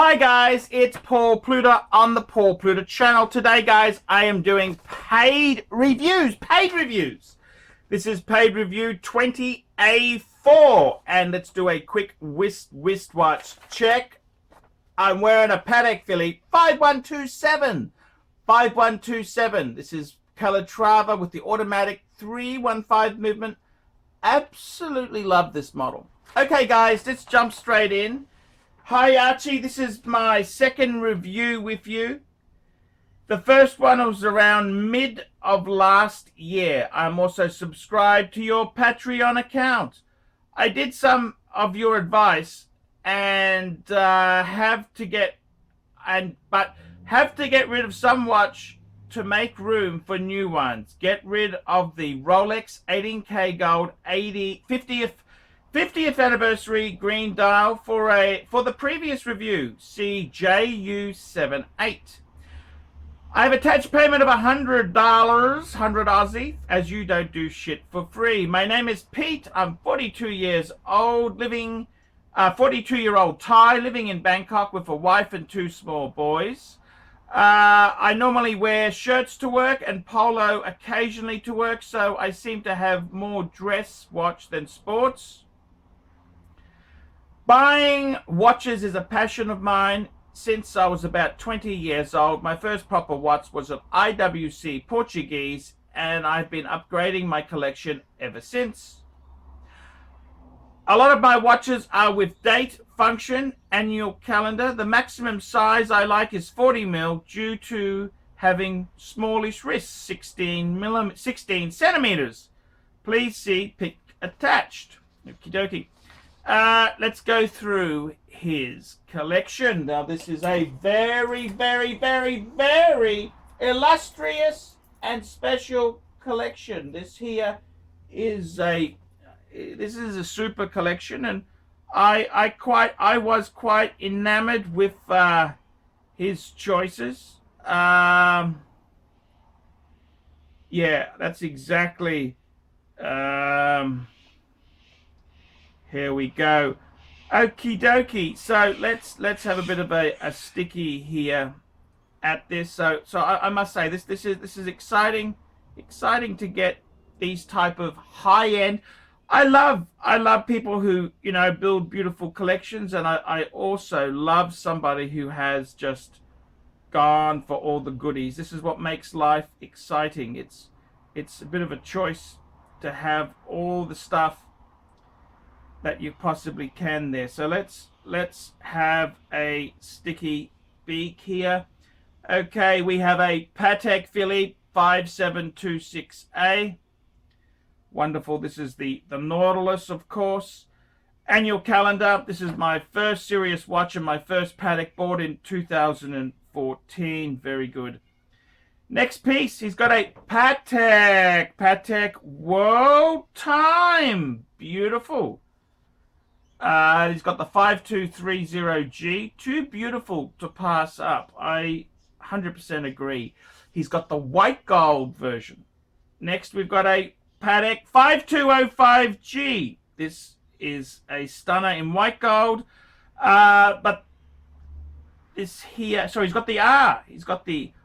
Hi guys, it's Paul Pluta on the Paul Pluta channel. Today guys, I am doing paid reviews. This is paid review 20A4 and let's do a quick wristwatch check. I'm wearing a Patek Philippe 5127. This is Calatrava with the automatic 315 movement. Absolutely love this model. Okay guys, let's jump straight in. Hi Archie, this is my second review with you. The first one was around mid of last year. I'm also subscribed to your Patreon account. I did some of your advice and have to get rid of some watch to make room for new ones. Get rid of the Rolex 18K gold 50th anniversary green dial for the previous review. See JU78. I have attached payment of $100, 100 Aussie, as you don't do shit for free. My name is Pete. I'm 42 years old, 42-year-old Thai, living in Bangkok with a wife and 2 small boys. I normally wear shirts to work and polo occasionally to work, so I seem to have more dress watch than sports. Buying watches is a passion of mine since I was about 20 years old. My first proper watch was an IWC Portuguese, and I've been upgrading my collection ever since. A lot of my watches are with date, function, annual calendar. The maximum size I like is 40mm due to having smallish wrists, 16 centimeters. Please see pic attached. Okie dokie. Let's go through his collection. Now, this is a very, very, very, very illustrious and special collection. This is a super collection, and I was quite enamored with his choices. Yeah, that's exactly. Here we go. Okie dokie. So let's have a bit of a sticky here at this. So I must say this is exciting to get these type of high end. I love people who, you know, build beautiful collections, and I also love somebody who has just gone for all the goodies. This is what makes life exciting. It's a bit of a choice to have all the stuff that you possibly can there. So let's have a sticky beak here. Okay, we have a Patek Philippe 5726A. Wonderful. This is the Nautilus, of course. Annual calendar. This is my first serious watch and my first Patek, bought in 2014. Very good. Next piece, he's got a Patek World Time. Beautiful. He's got the 5230G. Too beautiful to pass up. I 100% agree. He's got the white gold version. Next, we've got a Patek 5205G. This is a stunner in white gold. But this here, sorry, he's got the R.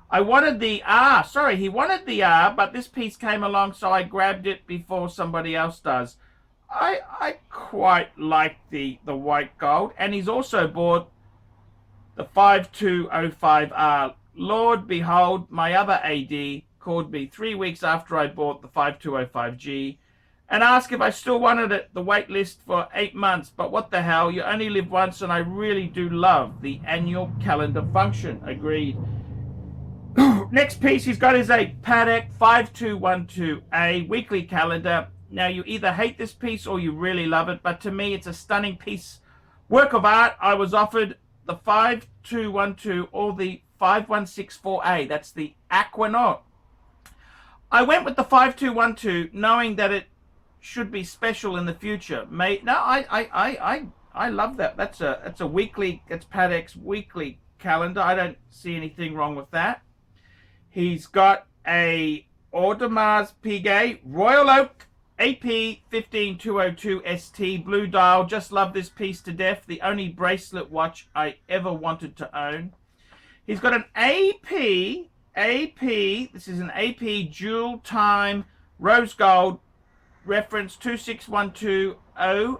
I wanted the R. Sorry, he wanted the R, but this piece came along, so I grabbed it before somebody else does. I quite like the white gold, and he's also bought the 5205R. Lord behold, my other AD called me 3 weeks after I bought the 5205G and asked if I still wanted it, the wait list for 8 months. But what the hell, you only live once, and I really do love the annual calendar function. Agreed. Next piece he's got is a Patek 5212A weekly calendar. Now, you either hate this piece or you really love it, but to me, it's a stunning piece, work of art. I was offered the 5212 or the 5164A. That's the Aquanaut. I went with the 5212, knowing that it should be special in the future. I love that. That's a weekly. It's Patek's weekly calendar. I don't see anything wrong with that. He's got a Audemars Piguet Royal Oak AP 15202 ST, blue dial. Just love this piece to death. The only bracelet watch I ever wanted to own. He's got an AP, this is an AP dual time rose gold reference 26120.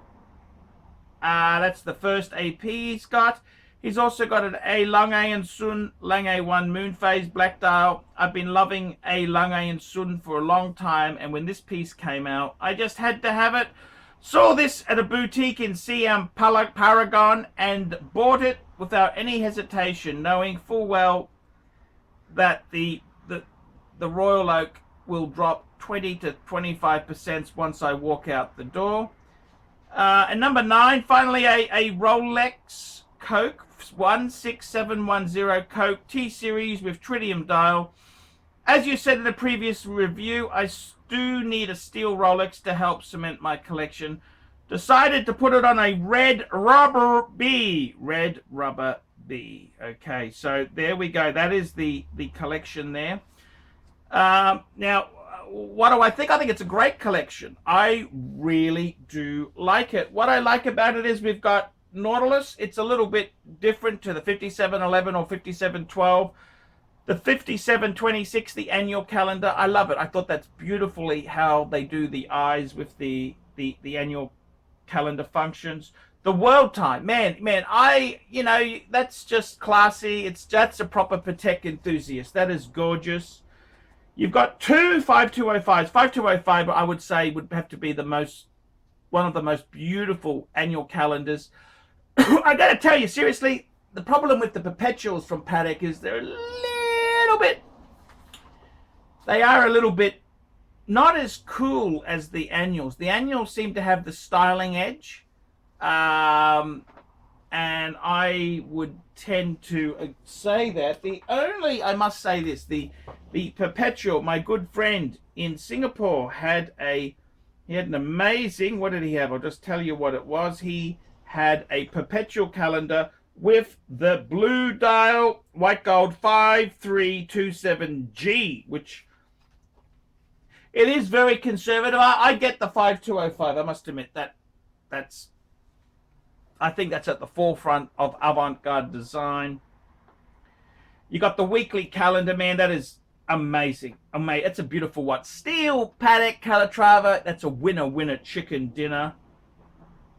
That's the first AP he's got. He's also got an A Lang A and Sun Lang A1 moon phase black dial. I've been loving A Lang A and Sun for a long time, and when this piece came out, I just had to have it. Saw this at a boutique in Siam Paragon and bought it without any hesitation, knowing full well that the Royal Oak will drop 20 to 25% once I walk out the door. And number 9, finally a Rolex Coke 16710 Coke T-Series with tritium dial. As you said in the previous review, I do need a steel Rolex to help cement my collection. Decided to put it on a red rubber B. Red rubber B. Okay, so there we go. That is the collection there. Now, what do I think? I think it's a great collection. I really do like it. What I like about it is we've got Nautilus. It's a little bit different to the 5711 or 5712. The 5726, the annual calendar, I love it. I thought that's beautifully how they do the eyes with the annual calendar functions. The world time, man, that's just classy. That's a proper Patek enthusiast. That is gorgeous. You've got two 5205s. 5205, I would say, would have to be one of the most beautiful annual calendars. I got to tell you, seriously, the problem with the perpetuals from Patek is they are a little bit not as cool as the annuals. The annuals seem to have the styling edge, and I would tend to say that. I must say this, the perpetual, my good friend in Singapore had an amazing, what did he have? I'll just tell you what it was. He had a perpetual calendar with the blue dial white gold 5327G, which it is very conservative. I get the 5205. I must admit I think that's at the forefront of avant-garde design. You got the weekly calendar, man. That is amazing. It's a beautiful watch. Steel Patek Calatrava. That's a winner chicken dinner.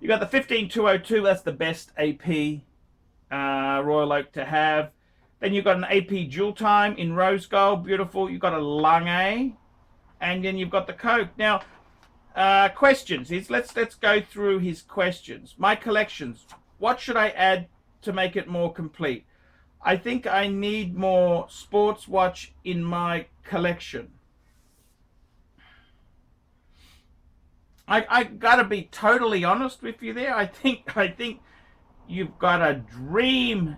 You got the 15202. That's the best AP Royal Oak to have. Then you've got an AP Dual Time in rose gold. Beautiful. You've got a Lang A. And then you've got the Coke. Now, questions. Let's go through his questions. My collections. What should I add to make it more complete? I think I need more sports watch in my collection. I gotta be totally honest with you there. I think you've got a dream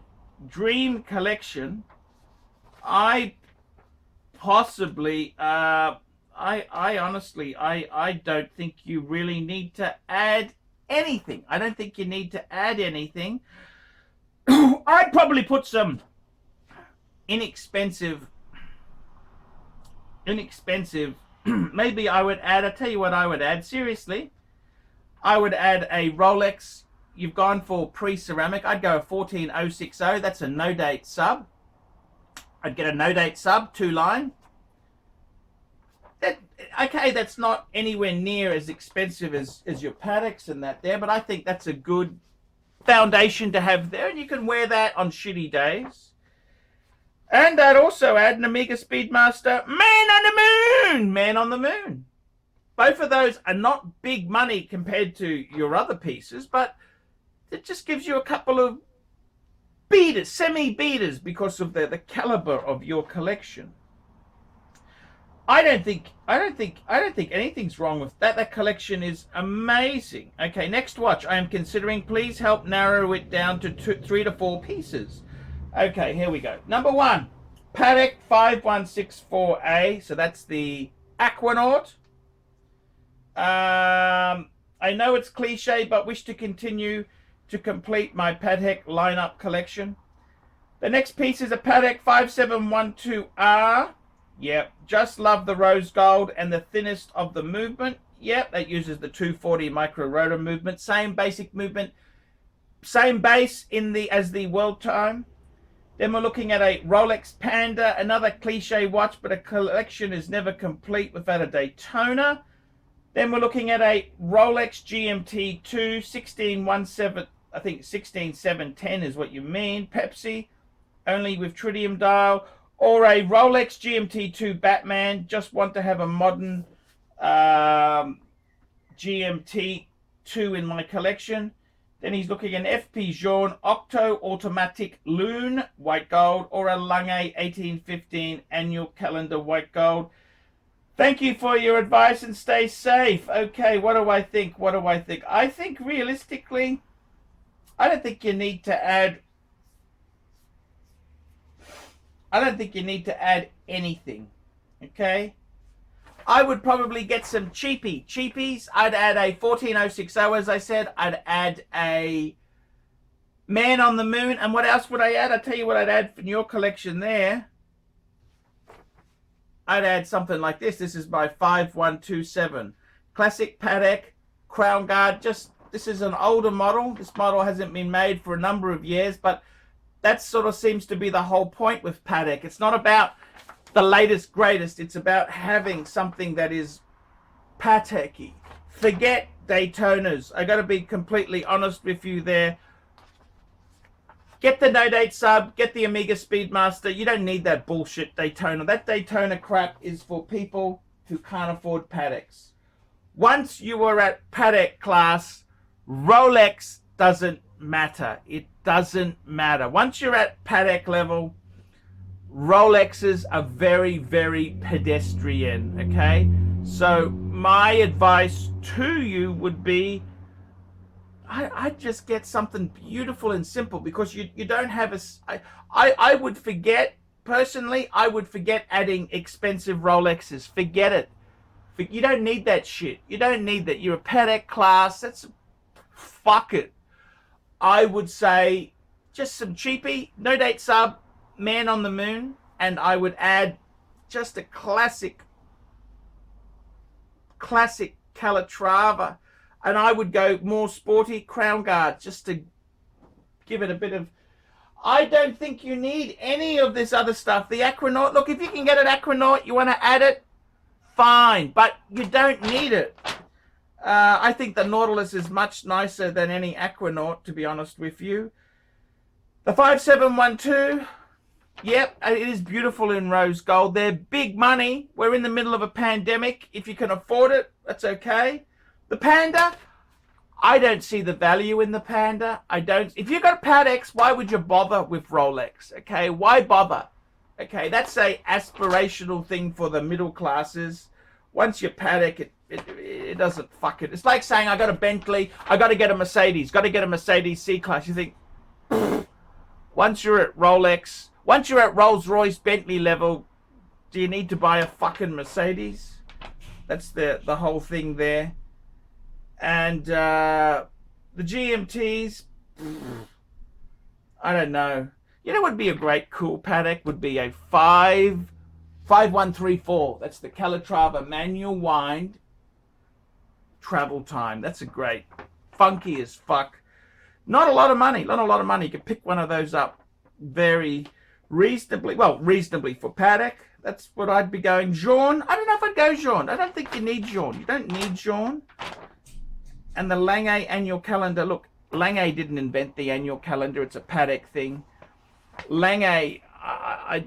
collection. I honestly, I don't think you really need to add anything. I don't think you need to add anything. I'd probably put some inexpensive, maybe I would add, I'll tell you what I would add, seriously. I would add a Rolex. You've gone for pre-ceramic. I'd go a 14060. That's a no-date sub. I'd get a no-date sub, 2-line. Okay, that's not anywhere near as expensive as your Pateks and that there, but I think that's a good foundation to have there, and you can wear that on shitty days. And I'd also add an Omega Speedmaster Man on the Moon. Both of those are not big money compared to your other pieces, but it just gives you a couple of beaters, semi-beaters, because of the caliber of your collection. I don't think anything's wrong with that. That collection is amazing. Okay, next watch I am considering. Please help narrow it down to 3 to 4 pieces. Okay, here we go. Number 1, Patek 5164A. So that's the Aquanaut. I know it's cliche, but wish to continue to complete my Patek lineup collection. The next piece is a Patek 5712R. Yep, just love the rose gold and the thinnest of the movement. Yep, that uses the 240 micro rotor movement. Same basic movement, same base in the as the world time. Then we're looking at a Rolex Panda, another cliche watch, but a collection is never complete without a Daytona. Then we're looking at a Rolex GMT2 1617, I think 16710 is what you mean, Pepsi, only with tritium dial, or a Rolex GMT2 Batman. Just want to have a modern GMT2 in my collection. Then he's looking at an FP Jaune Octo Automatic Lune white gold, or a Lange 1815 annual calendar white gold. Thank you for your advice and stay safe. Okay, what do I think? What do I think? I think realistically, I don't think you need to add anything. Okay? I would probably get some cheapies. I'd add a 14060, as I said. I'd add a Man on the Moon. And what else would I add? I'll tell you what I'd add in your collection there. I'd add something like this. This is my 5127. Classic Patek Crown Guard. This is an older model. This model hasn't been made for a number of years, but that sort of seems to be the whole point with Patek. It's not about the latest, greatest. It's about having something that is Patek-y. Forget Daytonas. I got to be completely honest with you there. Get the No Date sub, get the Omega Speedmaster. You don't need that bullshit Daytona. That Daytona crap is for people who can't afford Pateks. Once you are at Patek class, Rolex doesn't matter. It doesn't matter. Once you're at Patek level, Rolexes are very, very pedestrian, okay? So my advice to you would be, I'd just get something beautiful and simple, because you don't have I would forget, personally, I would forget adding expensive Rolexes. Forget it. You don't need that shit. You don't need that. You're a Patek class. Fuck it. I would say just some cheapy, No Date sub, Man on the Moon, and I would add just a classic Calatrava, and I would go more sporty Crown Guard, just to give it a bit of... I don't think you need any of this other stuff. The Aquanaut, look, if you can get an Aquanaut, you want to add it, fine, but you don't need it. I think the Nautilus is much nicer than any Aquanaut, to be honest with you. The 5712, yep, it is beautiful in rose gold. They're big money. We're in the middle of a pandemic. If you can afford it, that's okay. The Panda, I don't see the value in the Panda. I don't. If you got Pateks, why would you bother with Rolex? Okay, why bother? Okay, that's a aspirational thing for the middle classes. Once you're Patek, it doesn't fuck it. It's like saying, I got a Bentley, I got to get a Mercedes, got to get a Mercedes C-Class. You think, once you're at Rolex, once you're at Rolls-Royce Bentley level, do you need to buy a fucking Mercedes? That's the whole thing there. And the GMTs, I don't know. You know what would be a great cool Patek? Would be a 5134. That's the Calatrava manual wind travel time. That's a great, funky as fuck. Not a lot of money. Not a lot of money. You can pick one of those up very reasonably. Well, reasonably for Patek. That's what I'd be going. Jaune. I don't know if I'd go Jaune. I don't think you need Jaune. You don't need Jaune. And the Lange annual calendar. Look, Lange didn't invent the annual calendar. It's a Patek thing. Lange, I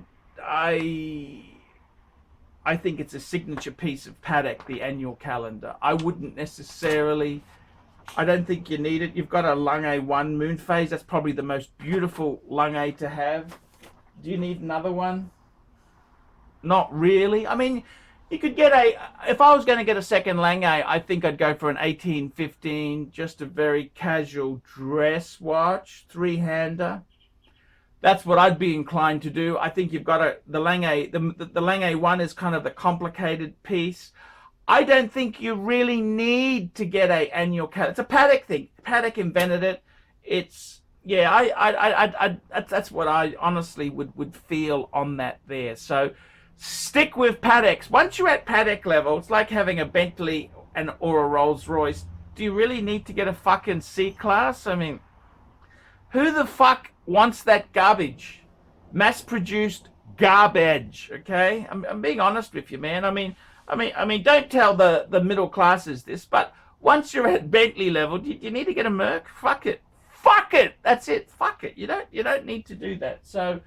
think it's a signature piece of Patek, the annual calendar. I wouldn't necessarily, I don't think you need it. You've got a Lange 1 moon phase. That's probably the most beautiful Lange to have. Do you need another one? Not really. I mean, you could get if I was going to get a second Lange, I think I'd go for an 1815, just a very casual dress watch, 3-hander. That's what I'd be inclined to do. I think you've got the Lange, the Lange 1 is kind of the complicated piece. I don't think you really need to get a annual calendar. It's a Patek thing. Patek invented it. It's, yeah, that's what I honestly would feel on that there. So stick with Pateks. Once you're at Patek level, it's like having a Bentley or a Rolls Royce, do you really need to get a fucking C-Class? I mean, who the fuck wants that garbage? Mass-produced garbage, okay? I'm being honest with you, man. I mean, don't tell the middle classes this, but once you're at Bentley level, do you need to get a Merc? Fuck it. Fuck it. That's it. Fuck it. You don't need to do that. So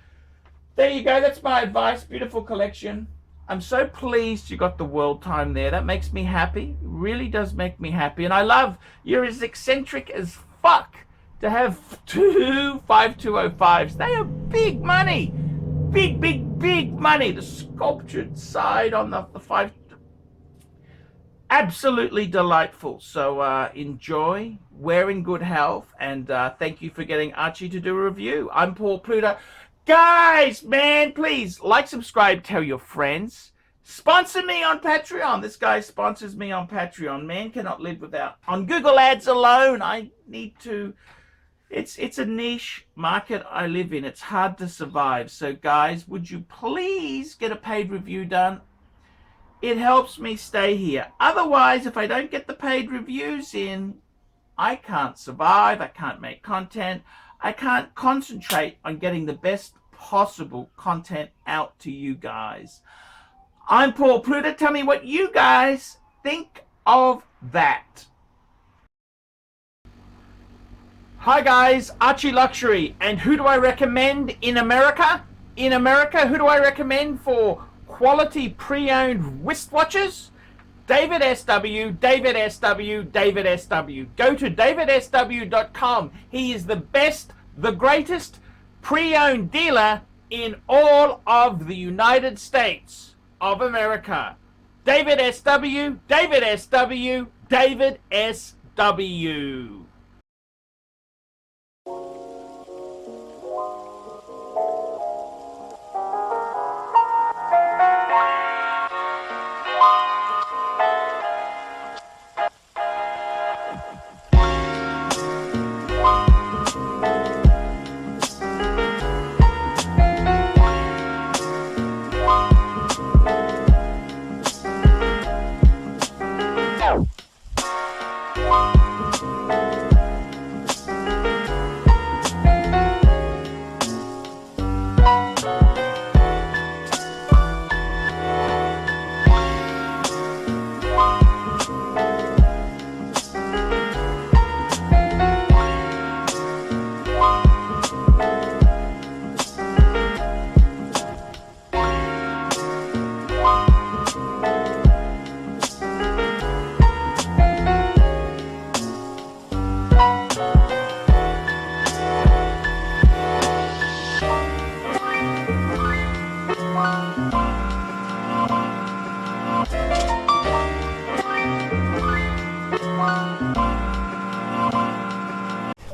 there you go. That's my advice. Beautiful collection. I'm so pleased you got the world time there. That makes me happy. It really does make me happy. And I love, you're as eccentric as fuck to have two 5205s. They are big money. Big money. The sculptured side on the 5. Absolutely delightful. So enjoy, wear in good health, and thank you for getting Archie to do a review. I'm Paul Pluta. Guys, man, please like, subscribe, tell your friends. Sponsor me on Patreon. This guy sponsors me on Patreon. Man cannot live without. On Google Ads alone, I need to. It's a niche market I live in. It's hard to survive. So guys, would you please get a paid review done? It helps me stay here. Otherwise, if I don't get the paid reviews in, I can't survive. I can't make content. I can't concentrate on getting the best possible content out to you guys. I'm Paul Pluta. Tell me what you guys think of that. Hi guys, ArchieLuxury. And who do I recommend in America? In America, who do I recommend for quality pre-owned wristwatches? David SW, David SW, David SW. Go to davidsw.com. He is the best, the greatest pre-owned dealer in all of the United States of America. David SW, David SW, David SW.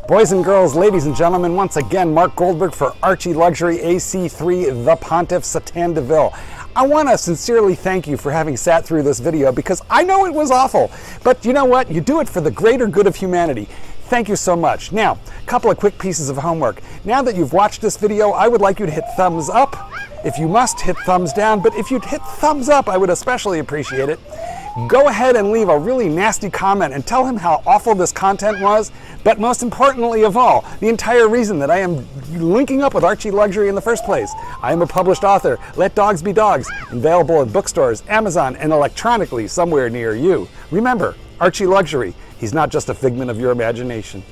Boys and girls, ladies and gentlemen, once again, Mark Goldberg for ArchieLuxury AC3, the Pontiff Satin de Ville. I want to sincerely thank you for having sat through this video because I know it was awful, but you know what? You do it for the greater good of humanity. Thank you so much. Now, a couple of quick pieces of homework. Now that you've watched this video, I would like you to hit thumbs up. If you must, hit thumbs down, but if you'd hit thumbs up, I would especially appreciate it. Go ahead and leave a really nasty comment and tell him how awful this content was, but most importantly of all, the entire reason that I am linking up with ArchieLuxury in the first place. I am a published author. Let Dogs Be Dogs, available at bookstores, Amazon, and electronically somewhere near you. Remember, ArchieLuxury, he's not just a figment of your imagination.